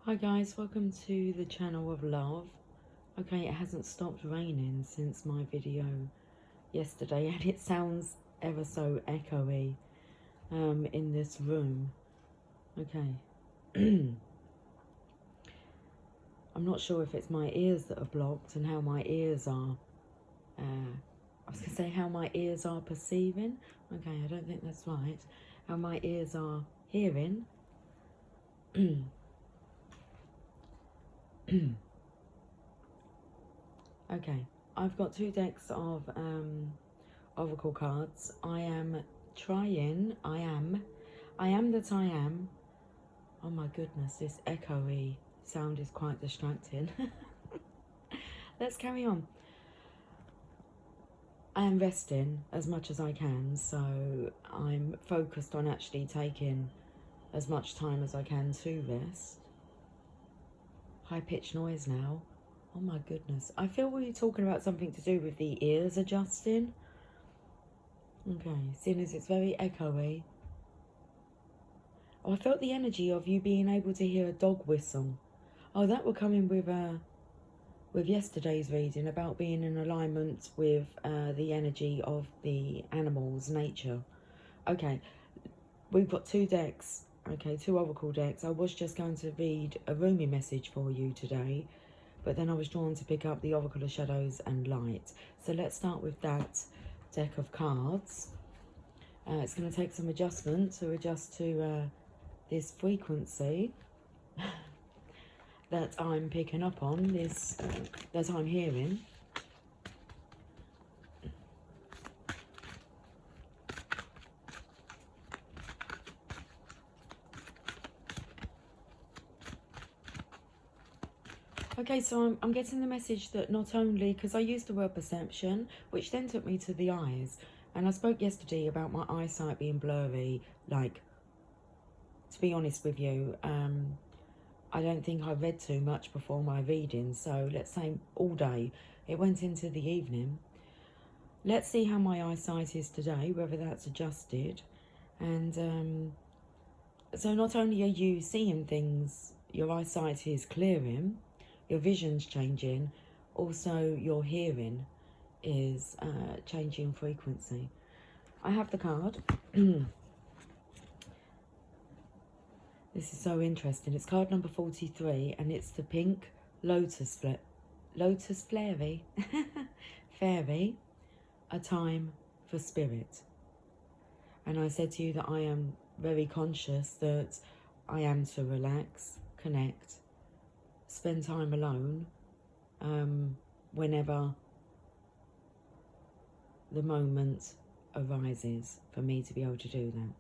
Hi guys, welcome to the channel of love. Okay, it hasn't stopped raining since my video yesterday and it sounds ever so echoey in this room. Okay. I'm not sure if it's my ears that are blocked and how my ears are, I was going to say how my ears are perceiving. Okay, I don't think that's right. How my ears are hearing. Okay, I've got two decks of Oracle cards. I am that I am. Oh my goodness, this echoey sound is quite distracting. Let's carry on. I am resting as much as I can, so I'm focused on actually taking as much time as I can to rest. High-pitched noise now. Oh my goodness. I feel we were talking about something to do with the ears adjusting. Okay, seeing as it's very echoey. Oh, I felt the energy of you being able to hear a dog whistle. Oh, that will come in with yesterday's reading about being in alignment with the energy of the animals, nature. Okay, we've got two decks. Okay, two Oracle decks. I was just going to read a Rumi message for you today, but then I was drawn to pick up the Oracle of Shadows and Light. So let's start with that deck of cards. It's going to take some adjustment to adjust to this frequency that I'm picking up on, this that I'm hearing. Okay, so I'm getting the message that not only, because I used the word perception, which then took me to the eyes, and I spoke yesterday about my eyesight being blurry. Like, to be honest with you, I don't think I read too much before my reading, so let's say all day. It went into the evening. Let's see how my eyesight is today, whether that's adjusted. And so not only are you seeing things, your eyesight is clearing, your vision's changing, also your hearing is changing frequency. I have the card. This is so interesting. It's card number 43 and it's the pink lotus fairy. Fairy, a time for spirit. And I said to you that I am very conscious that I am to relax, connect, spend time alone whenever the moment arises for me to be able to do that.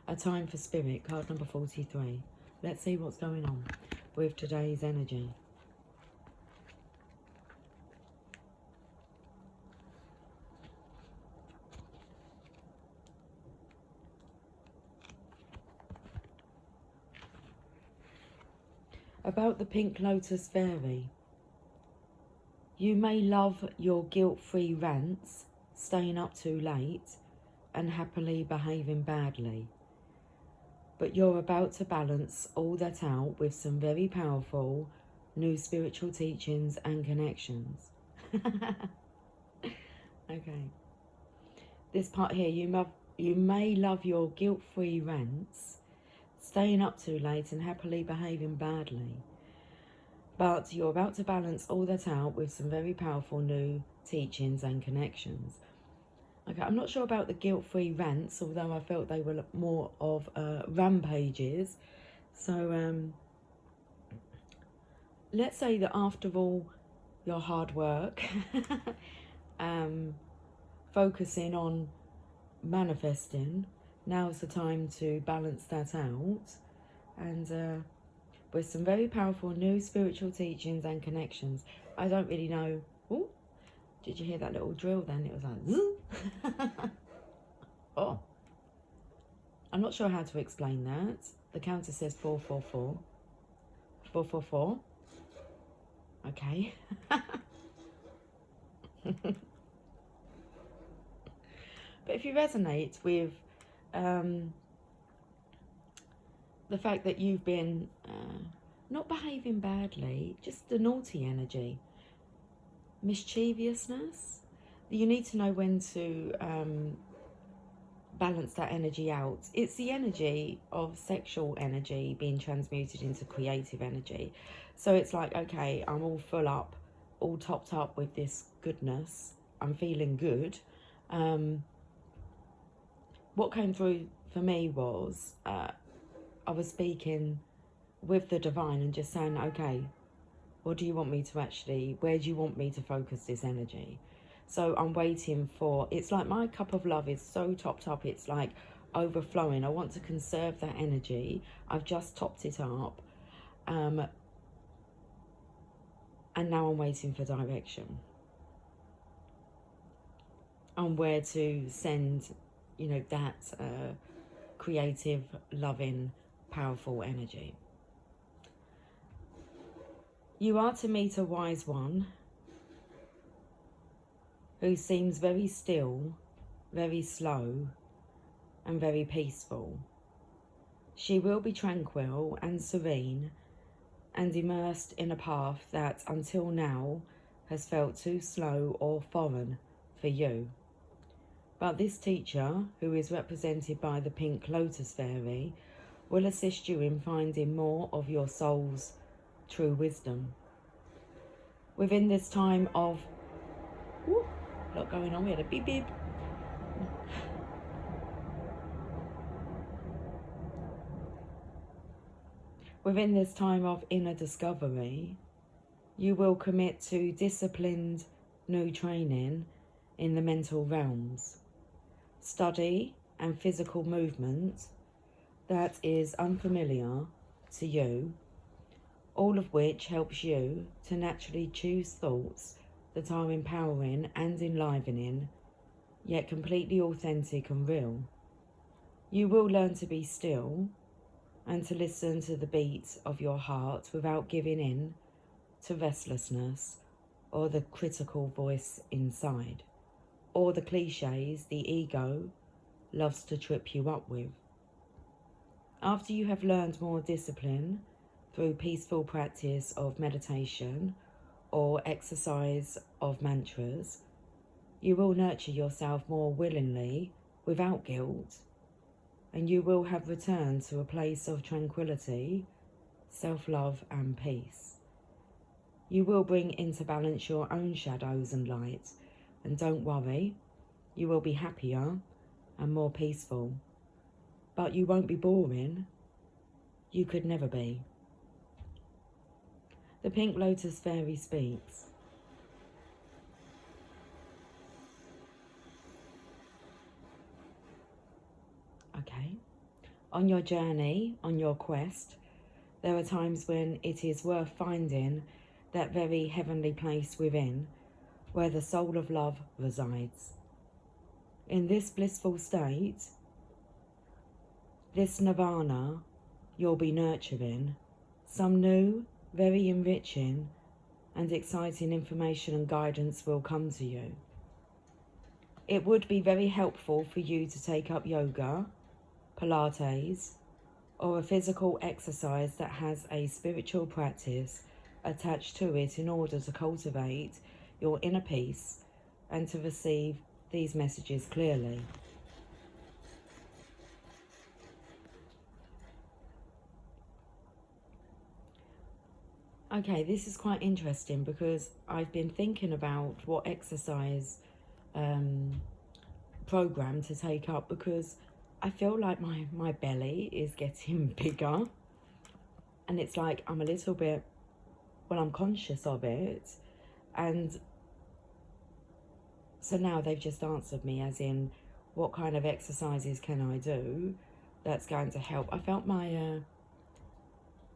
A time for spirit, card number 43. Let's see what's going on with today's energy. About the pink lotus fairy. You may love your guilt-free rants, staying up too late, and happily behaving badly. But you're about to balance all that out with some very powerful new spiritual teachings and connections. Okay. This part here, you may love your guilt-free rants, staying up too late and happily behaving badly. But you're about to balance all that out with some very powerful new teachings and connections. Okay, I'm not sure about the guilt-free rants, although I felt they were more of rampages. So let's say that after all your hard work, focusing on manifesting, now's the time to balance that out. And with some very powerful new spiritual teachings and connections. I don't really know. Ooh, did you hear that little drill then? It was like, zzz. Oh. I'm not sure how to explain that. The counter says 444. 444. Okay. But if you resonate with the fact that you've been not behaving badly, just the naughty energy, mischievousness. You need to know when to balance that energy out. It's the energy of sexual energy being transmuted into creative energy. So it's like, okay, I'm all full up, all topped up with this goodness. I'm feeling good. What came through for me was I was speaking with the divine and just saying, okay, what do you want me to actually, where do you want me to focus this energy? So I'm waiting for, it's like my cup of love is so topped up, it's like overflowing. I want to conserve that energy. I've just topped it up. And now I'm waiting for direction on where to send, you know, that creative, loving, powerful energy. You are to meet a wise one who seems very still, very slow, and very peaceful. She will be tranquil and serene and immersed in a path that until now has felt too slow or foreign for you. But this teacher, who is represented by the pink lotus fairy, will assist you in finding more of your soul's true wisdom. Within this time of, a lot going on, we had a beep beep. Within this time of inner discovery, you will commit to disciplined new training in the mental realms, study and physical movement that is unfamiliar to you, all of which helps you to naturally choose thoughts that are empowering and enlivening, yet completely authentic and real. You will learn to be still and to listen to the beat of your heart without giving in to restlessness or the critical voice inside, or the cliches the ego loves to trip you up with. After you have learned more discipline through peaceful practice of meditation or exercise of mantras, you will nurture yourself more willingly without guilt, and you will have returned to a place of tranquility, self-love and peace. You will bring into balance your own shadows and light, and don't worry, you will be happier and more peaceful. But you won't be boring. You could never be. The pink lotus fairy speaks. Okay. On your journey, on your quest, there are times when it is worth finding that very heavenly place within where the soul of love resides. In this blissful state, this nirvana, you'll be nurturing some new, very enriching and exciting information and guidance will come to you. It would be very helpful for you to take up yoga, Pilates, or a physical exercise that has a spiritual practice attached to it in order to cultivate your inner peace and to receive these messages clearly. Okay, this is quite interesting because I've been thinking about what exercise program to take up, because I feel like my belly is getting bigger, and it's like I'm a little bit, well, I'm conscious of it, and so now they've just answered me as in, what kind of exercises can I do that's going to help? I felt my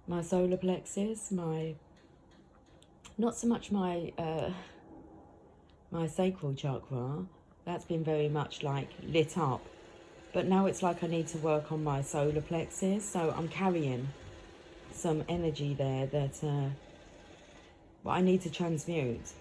my solar plexus, not so much my my sacral chakra, that's been very much like lit up, but now it's like I need to work on my solar plexus, so I'm carrying some energy there that I need to transmute.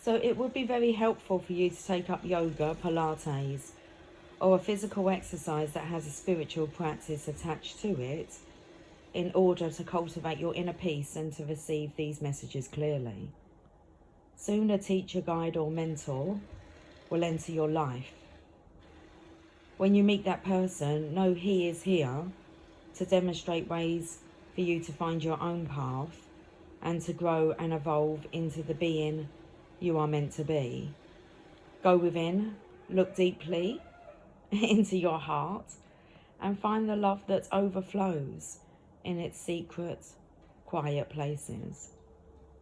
So it would be very helpful for you to take up yoga, Pilates, or a physical exercise that has a spiritual practice attached to it in order to cultivate your inner peace and to receive these messages clearly. Soon a teacher, guide or mentor will enter your life. When you meet that person, know he is here to demonstrate ways for you to find your own path and to grow and evolve into the being you are meant to be. Go within, look deeply into your heart and find the love that overflows in its secret, quiet places.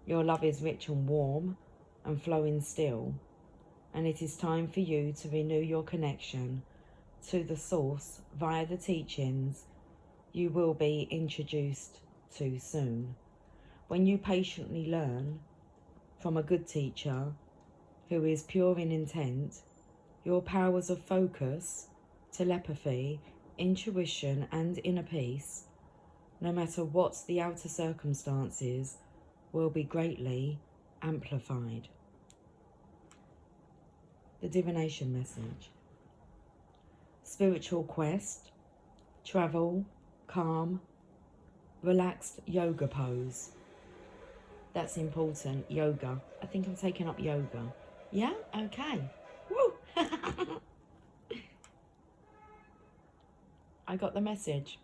Your love is rich and warm and flowing still, and it is time for you to renew your connection to the source via the teachings you will be introduced to soon. When you patiently learn from a good teacher who is pure in intent, your powers of focus, telepathy, intuition and inner peace, no matter what the outer circumstances, will be greatly amplified. The divination message. Spiritual quest, travel, calm, relaxed yoga pose. That's important, yoga. I think I'm taking up yoga. Yeah? Okay. Woo! I got the message.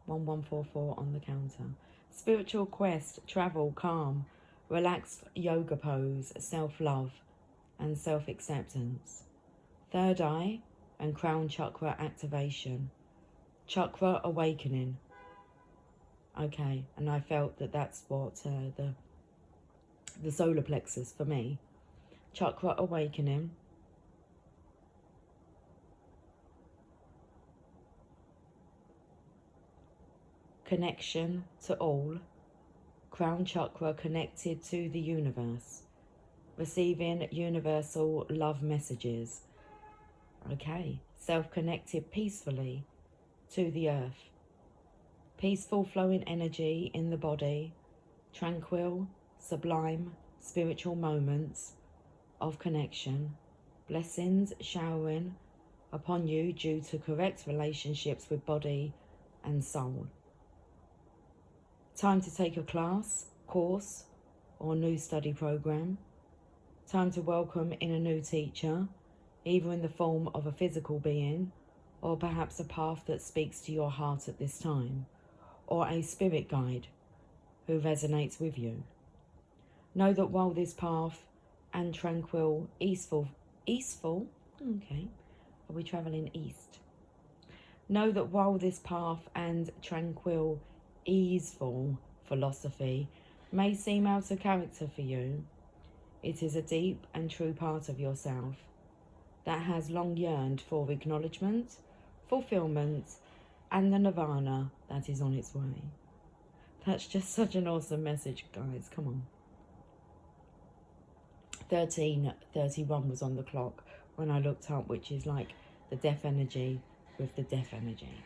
1144 on the counter. Spiritual quest, travel, calm, relaxed yoga pose, self-love and self-acceptance. Third eye and crown chakra activation. Chakra awakening. Okay, and I felt that that's what the solar plexus for me. Chakra awakening. Connection to all. Crown chakra connected to the universe. Receiving universal love messages. Okay, self-connected peacefully to the earth. Peaceful flowing energy in the body. Tranquil, sublime, spiritual moments of connection. Blessings showering upon you due to correct relationships with body and soul. Time to take a class, course, or new study program. Time to welcome in a new teacher, either in the form of a physical being, or perhaps a path that speaks to your heart at this time, or a spirit guide who resonates with you. Know that while this path and tranquil, easeful, okay, are we travelling east? Know that while this path and tranquil, easeful philosophy may seem out of character for you, it is a deep and true part of yourself that has long yearned for acknowledgement, fulfillment, and the nirvana that is on its way. That's just such an awesome message, guys. Come on. 13:31 was on the clock when I looked up, which is like the death energy with the death energy.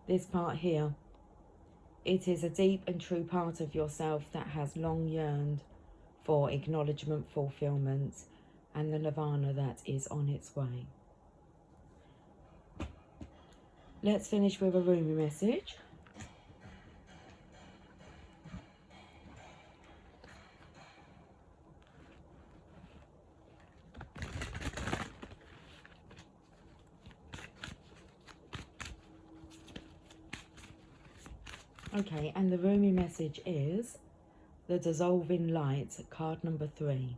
This part here, it is a deep and true part of yourself that has long yearned for acknowledgement, fulfillment, and the nirvana that is on its way. Let's finish with a Rumi message. Okay, and the Rumi message is the dissolving light, card number 3.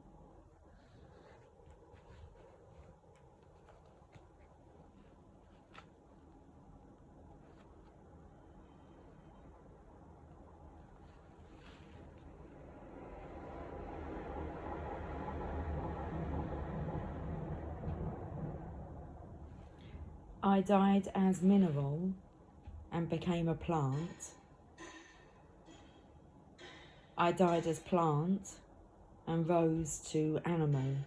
I died as mineral and became a plant. I died as plant and rose to animal.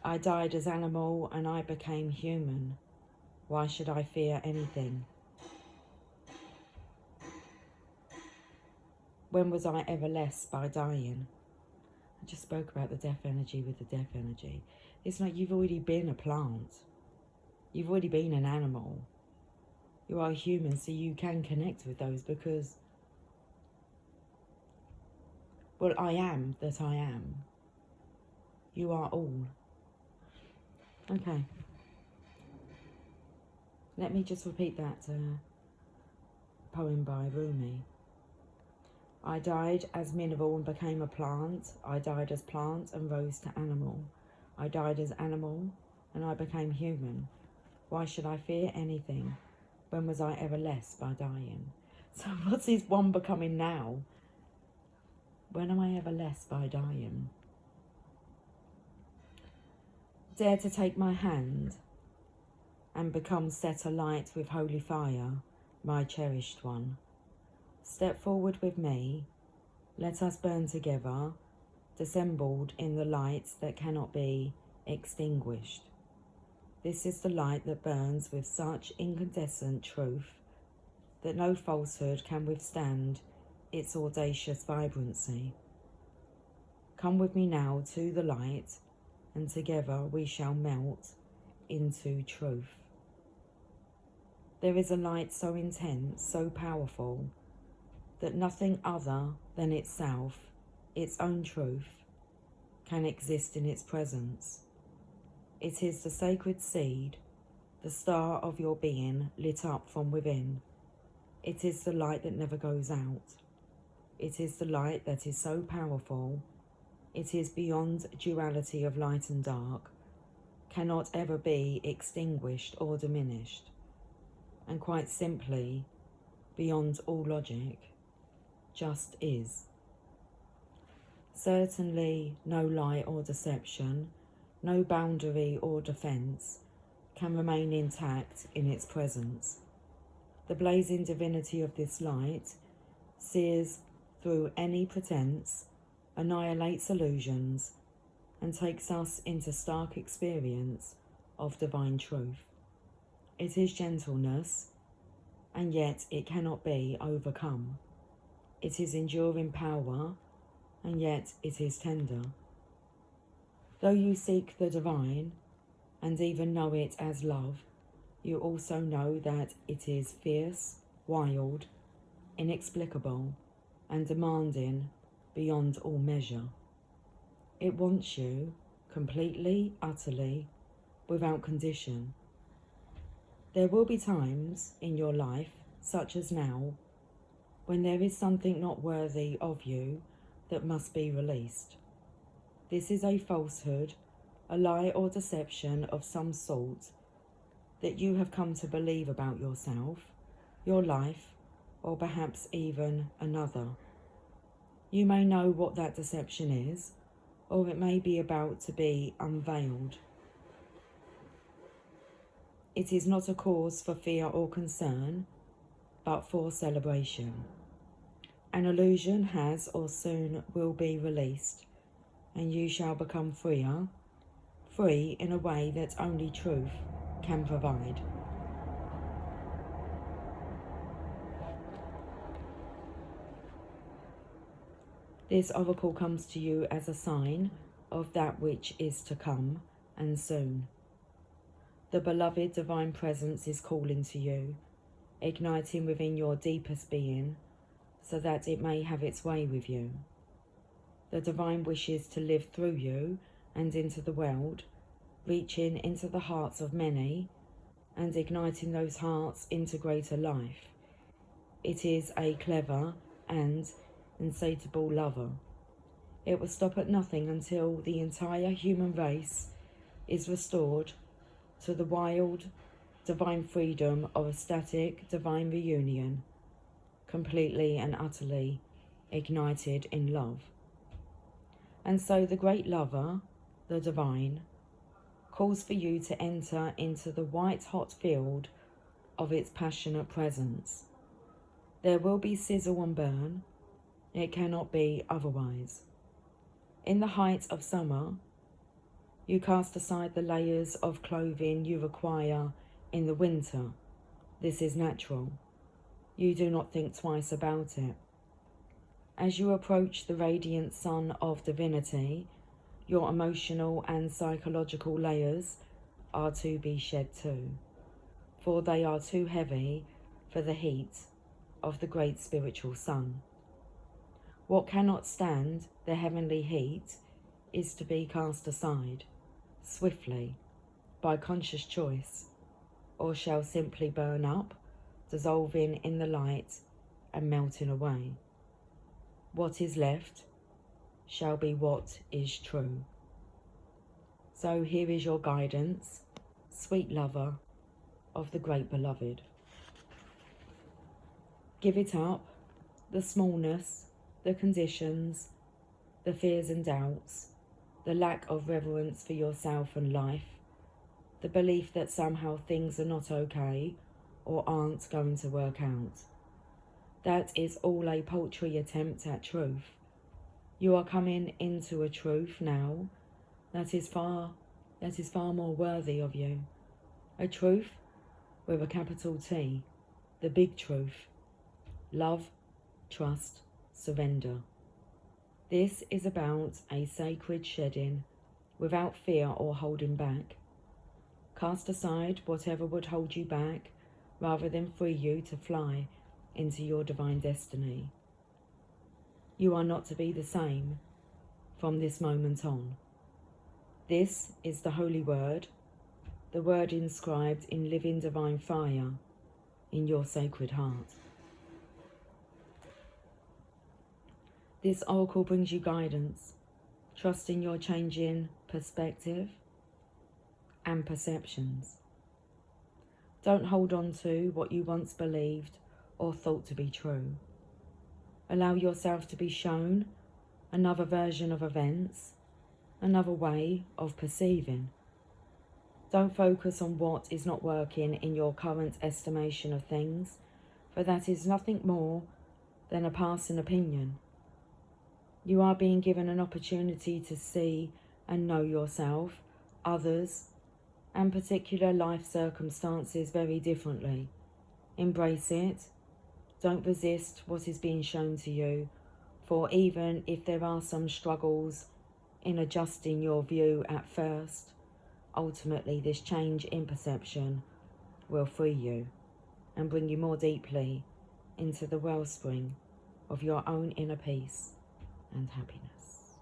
I died as animal and I became human. Why should I fear anything? when was I ever less by dying? I just spoke about the death energy with the death energy. It's like you've already been a plant. You've already been an animal. You are human, so you can connect with those because, well, I am that I am. You are all. Okay. Let me just repeat that poem by Rumi. I died as mineral and became a plant. I died as plant and rose to animal. I died as animal and I became human. Why should I fear anything? When was I ever less by dying? So what's this one becoming now? When am I ever less by dying? Dare to take my hand and become set alight with holy fire, my cherished one. Step forward with me, let us burn together, dissembled in the light that cannot be extinguished. This is the light that burns with such incandescent truth that no falsehood can withstand its audacious vibrancy. Come with me now to the light, and together we shall melt into truth. There is a light so intense, so powerful, that nothing other than itself, its own truth, can exist in its presence. It is the sacred seed, the star of your being lit up from within. It is the light that never goes out. It is the light that is so powerful, it is beyond duality of light and dark, cannot ever be extinguished or diminished, and quite simply, beyond all logic, just is. Certainly no lie or deception, no boundary or defence can remain intact in its presence. The blazing divinity of this light sears through any pretense, annihilates illusions, and takes us into stark experience of divine truth. It is gentleness, and yet it cannot be overcome. It is enduring power, and yet it is tender. Though you seek the divine, and even know it as love, you also know that it is fierce, wild, inexplicable, and demanding beyond all measure. It wants you completely, utterly, without condition. There will be times in your life, such as now, when there is something not worthy of you that must be released. This is a falsehood, a lie or deception of some sort that you have come to believe about yourself, your life, or perhaps even another. You may know what that deception is, or it may be about to be unveiled. It is not a cause for fear or concern, but for celebration. An illusion has or soon will be released, and you shall become freer, free in a way that only truth can provide. This oracle comes to you as a sign of that which is to come, and soon. The beloved divine presence is calling to you, igniting within your deepest being, so that it may have its way with you. The divine wishes to live through you and into the world, reaching into the hearts of many and igniting those hearts into greater life. It is a clever and insatiable lover. It will stop at nothing until the entire human race is restored to the wild, divine freedom of ecstatic, divine reunion, completely and utterly ignited in love. And so the great lover, the divine, calls for you to enter into the white-hot field of its passionate presence. There will be sizzle and burn. It cannot be otherwise. In the height of summer, you cast aside the layers of clothing you require in the winter. This is natural. You do not think twice about it. As you approach the radiant sun of divinity, your emotional and psychological layers are to be shed too, for they are too heavy for the heat of the great spiritual sun. What cannot stand the heavenly heat is to be cast aside, swiftly, by conscious choice, or shall simply burn up, dissolving in the light and melting away. What is left shall be what is true. So here is your guidance, sweet lover of the great beloved. Give it up, the smallness, the conditions, the fears and doubts, the lack of reverence for yourself and life, the belief that somehow things are not okay or aren't going to work out. That is all a paltry attempt at truth. You are coming into a truth now that is far more worthy of you. A truth with a capital T, the big truth. Love, trust, surrender. This is about a sacred shedding without fear or holding back. Cast aside whatever would hold you back rather than free you to fly into your divine destiny. You are not to be the same from this moment on. This is the holy word, the word inscribed in living divine fire in your sacred heart. This oracle brings you guidance, trust in your changing perspective and perceptions. Don't hold on to what you once believed or thought to be true. Allow yourself to be shown another version of events, another way of perceiving. Don't focus on what is not working in your current estimation of things, for that is nothing more than a passing opinion. You are being given an opportunity to see and know yourself, others, and particular life circumstances very differently. Embrace it. Don't resist what is being shown to you, for even if there are some struggles in adjusting your view at first, ultimately this change in perception will free you and bring you more deeply into the wellspring of your own inner peace and happiness.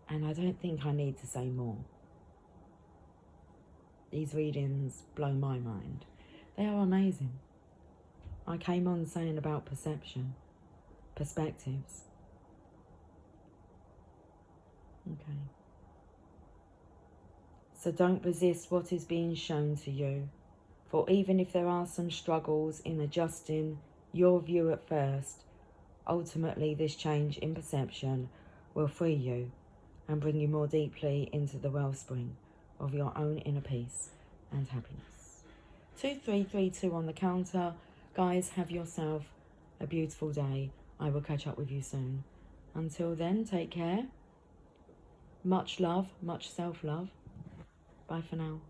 And I don't think I need to say more. These readings blow my mind. They are amazing. I came on saying about perception, perspectives. Okay. So don't resist what is being shown to you, for even if there are some struggles in adjusting your view at first, ultimately this change in perception will free you and bring you more deeply into the wellspring of your own inner peace and happiness. 2332 on the counter. Guys, have yourself a beautiful day. I will catch up with you soon. Until then, take care. Much love, much self-love. Bye for now.